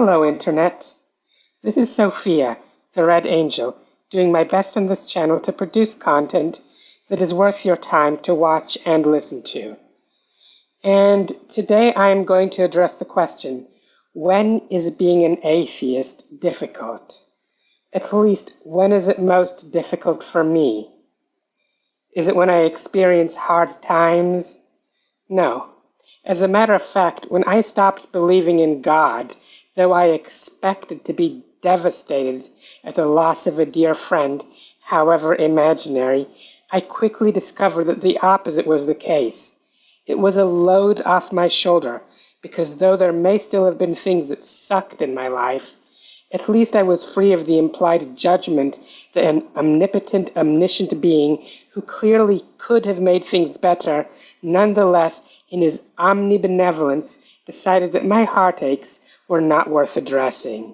Hello, Internet. This is Sophia, the Red Angel, doing my best on this channel to produce content that is worth your time to watch and listen to. And today I am going to address the question, when is being an atheist difficult? At least, when is it most difficult for me? Is it when I experience hard times? No. As a matter of fact, when I stopped believing in God, though I expected to be devastated at the loss of a dear friend, however imaginary, I quickly discovered that the opposite was the case. It was a load off my shoulder, because though there may still have been things that sucked in my life, at least I was free of the implied judgment that an omnipotent, omniscient being who clearly could have made things better, nonetheless, in his omnibenevolence, decided that my heartaches were not worth addressing.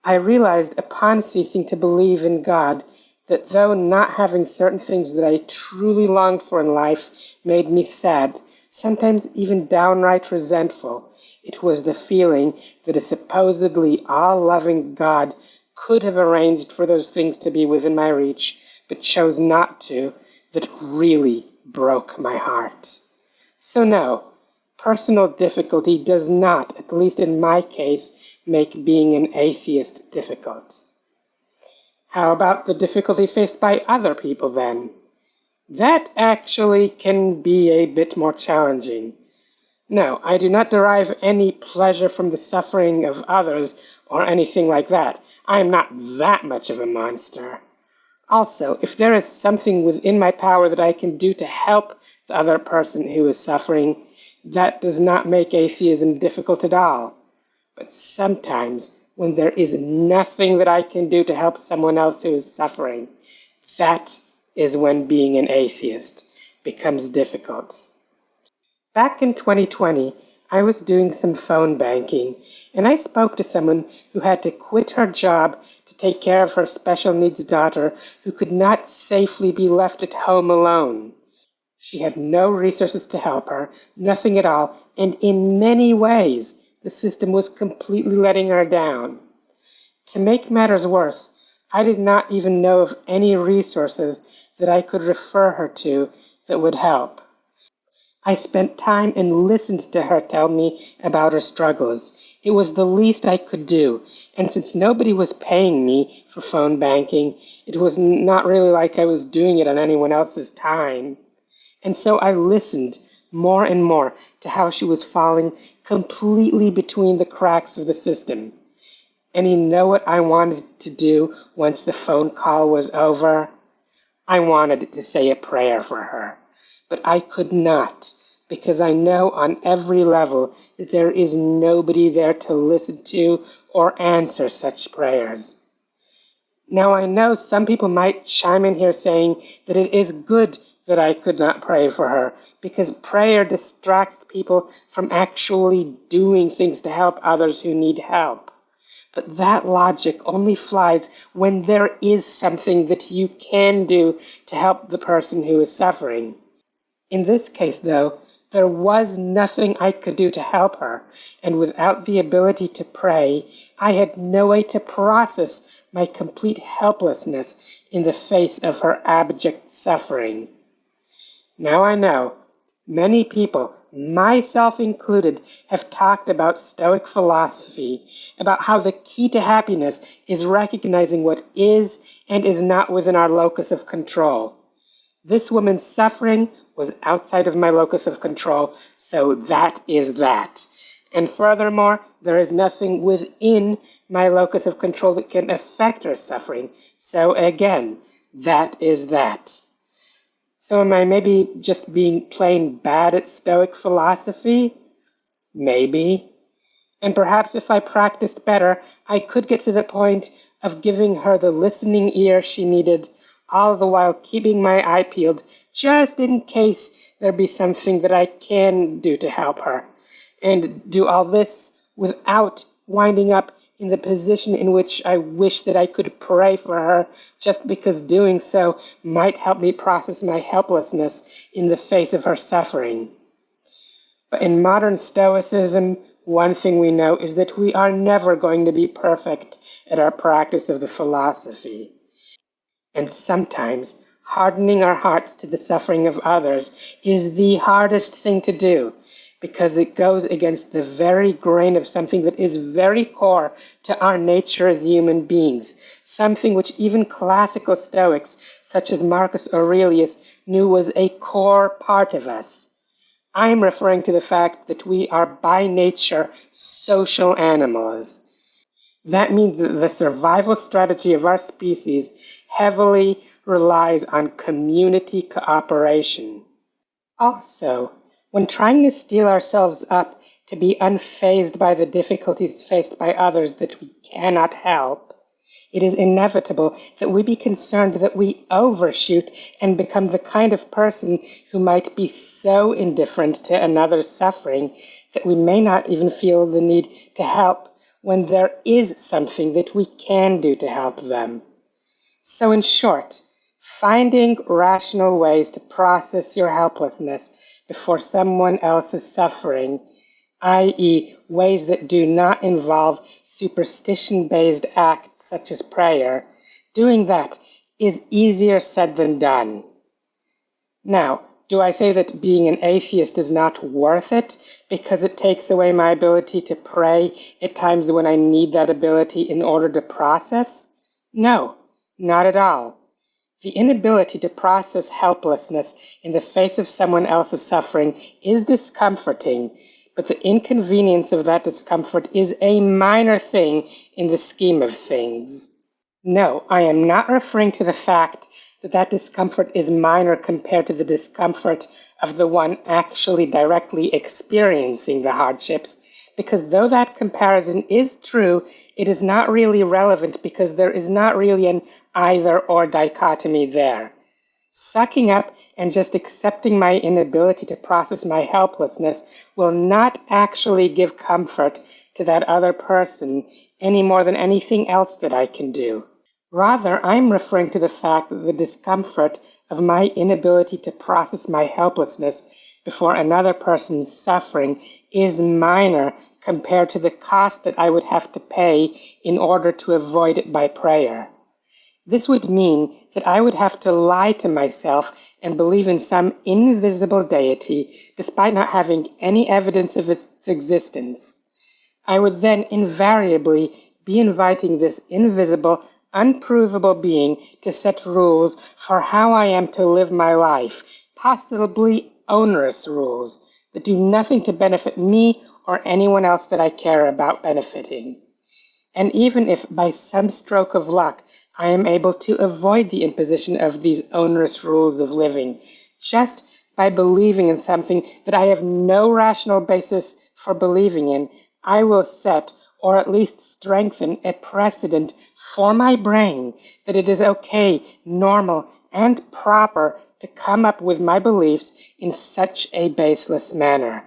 I realized upon ceasing to believe in God that though not having certain things that I truly longed for in life made me sad, sometimes even downright resentful, it was the feeling that a supposedly all-loving God could have arranged for those things to be within my reach, but chose not to, that really broke my heart. So no, personal difficulty does not, at least in my case, make being an atheist difficult. How about the difficulty faced by other people then? That actually can be a bit more challenging. No, I do not derive any pleasure from the suffering of others or anything like that. I am not that much of a monster. Also, if there is something within my power that I can do to help the other person who is suffering, that does not make atheism difficult at all. But sometimes, when there is nothing that I can do to help someone else who is suffering, that is when being an atheist becomes difficult. Back in 2020, I was doing some phone banking, and I spoke to someone who had to quit her job to take care of her special needs daughter who could not safely be left at home alone. She had no resources to help her, nothing at all, and in many ways, the system was completely letting her down. To make matters worse, I did not even know of any resources that I could refer her to that would help. I spent time and listened to her tell me about her struggles. It was the least I could do, and since nobody was paying me for phone banking, it was not really like I was doing it on anyone else's time. And so I listened more and more to how she was falling completely between the cracks of the system. And you know what I wanted to do once the phone call was over? I wanted to say a prayer for her, but I could not, because I know on every level that there is nobody there to listen to or answer such prayers. Now I know some people might chime in here saying that it is good that I could not pray for her, because prayer distracts people from actually doing things to help others who need help. But that logic only flies when there is something that you can do to help the person who is suffering. In this case, though, there was nothing I could do to help her, and without the ability to pray, I had no way to process my complete helplessness in the face of her abject suffering. Now I know, many people, myself included, have talked about Stoic philosophy, about how the key to happiness is recognizing what is and is not within our locus of control. This woman's suffering was outside of my locus of control, so that is that. And furthermore, there is nothing within my locus of control that can affect her suffering, so again, that is that. So am I maybe just being plain bad at Stoic philosophy? Maybe. And perhaps if I practiced better, I could get to the point of giving her the listening ear she needed, all the while keeping my eye peeled, just in case there be something that I can do to help her. And do all this without winding up in the position in which I wish that I could pray for her, just because doing so might help me process my helplessness in the face of her suffering. But in modern Stoicism, one thing we know is that we are never going to be perfect at our practice of the philosophy. And sometimes hardening our hearts to the suffering of others is the hardest thing to do, because it goes against the very grain of something that is very core to our nature as human beings, something which even classical Stoics, such as Marcus Aurelius, knew was a core part of us. I am referring to the fact that we are by nature social animals. That means that the survival strategy of our species heavily relies on community cooperation. Also, when trying to steel ourselves up to be unfazed by the difficulties faced by others that we cannot help, it is inevitable that we be concerned that we overshoot and become the kind of person who might be so indifferent to another's suffering that we may not even feel the need to help when there is something that we can do to help them. So in short, finding rational ways to process your helplessness before someone else is suffering, i.e. ways that do not involve superstition-based acts such as prayer, doing that is easier said than done. Now, do I say that being an atheist is not worth it because it takes away my ability to pray at times when I need that ability in order to process? No, not at all. The inability to process helplessness in the face of someone else's suffering is discomforting, but the inconvenience of that discomfort is a minor thing in the scheme of things. No, I am not referring to the fact that that discomfort is minor compared to the discomfort of the one actually directly experiencing the hardships, because though that comparison is true, it is not really relevant because there is not really an either-or dichotomy there. Sucking up and just accepting my inability to process my helplessness will not actually give comfort to that other person any more than anything else that I can do. Rather, I'm referring to the fact that the discomfort of my inability to process my helplessness before another person's suffering is minor compared to the cost that I would have to pay in order to avoid it by prayer. This would mean that I would have to lie to myself and believe in some invisible deity despite not having any evidence of its existence. I would then invariably be inviting this invisible, unprovable being to set rules for how I am to live my life, possibly onerous rules that do nothing to benefit me or anyone else that I care about benefiting. And even if by some stroke of luck I am able to avoid the imposition of these onerous rules of living, just by believing in something that I have no rational basis for believing in, I will set, or at least strengthen, a precedent for my brain that it is okay, normal, and proper to come up with my beliefs in such a baseless manner.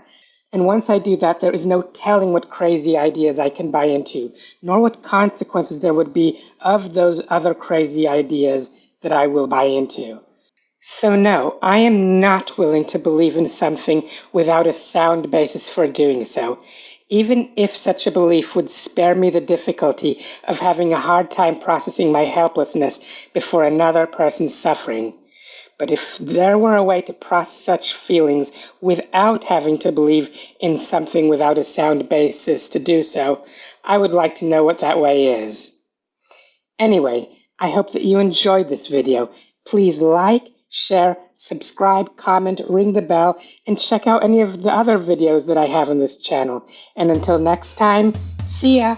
And once I do that, there is no telling what crazy ideas I can buy into, nor what consequences there would be of those other crazy ideas that I will buy into. So no, I am not willing to believe in something without a sound basis for doing so, even if such a belief would spare me the difficulty of having a hard time processing my helplessness before another person's suffering. But if there were a way to process such feelings without having to believe in something without a sound basis to do so, I would like to know what that way is. Anyway, I hope that you enjoyed this video. Please like, share, subscribe, comment, ring the bell, and check out any of the other videos that I have on this channel. And until next time, see ya!